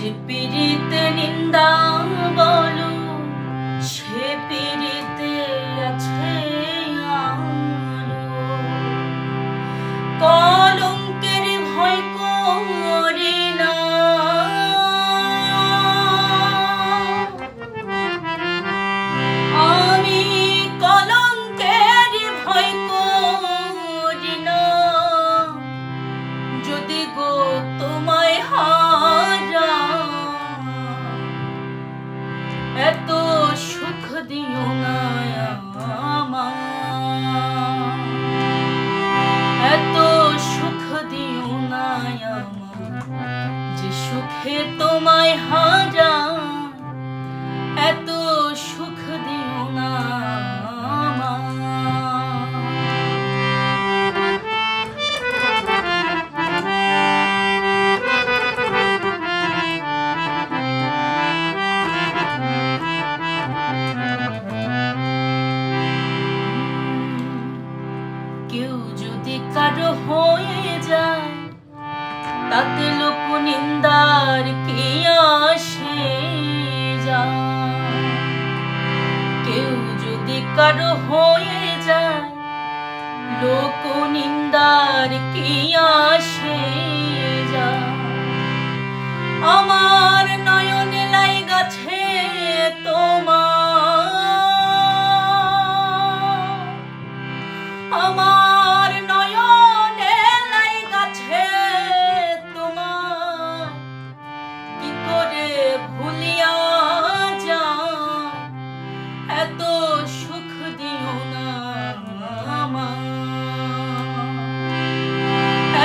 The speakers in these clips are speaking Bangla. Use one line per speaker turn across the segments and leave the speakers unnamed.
যে পীড়িতে নিন্দা বলো সে পীড়িতে আছে আলো। কলঙ্কের ভয় করি না, আমি কলঙ্কের ভয় করি না। যদি গো তোমায় হারা এত সুখ দিও না আমার, এত সুখ দিও না আমার। যে সুখে তোমায় হারা এত সুখ দিও না আমার। কেউ যদি কারো হয়ে যায় তাতে লোক নিন্দার কি আসে যায়। কেউ যদি কারো হয়ে যায় লোক নিন্দার কি আসে যায়। আমার নয়নে লাই গাছে তোমার, আমার নয়নে লাই গাছে তোমার। কি করে ভুলিয়া যায় এত সুখ দিও না আমার,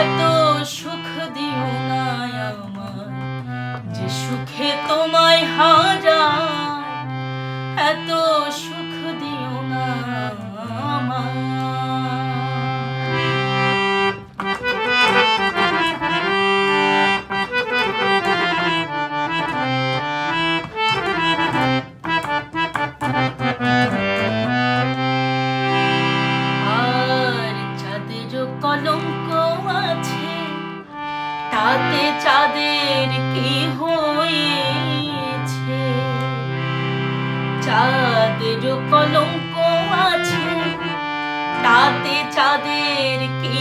এত সুখ দিও না আমার। যে সুখে তোমায় হারায় এত সুখ দিও না আমার। কলঙ্ক আছে তাতে চাঁদের কি হয়েছে। চাঁদের কলঙ্ক আছে তাতে চাঁদের কি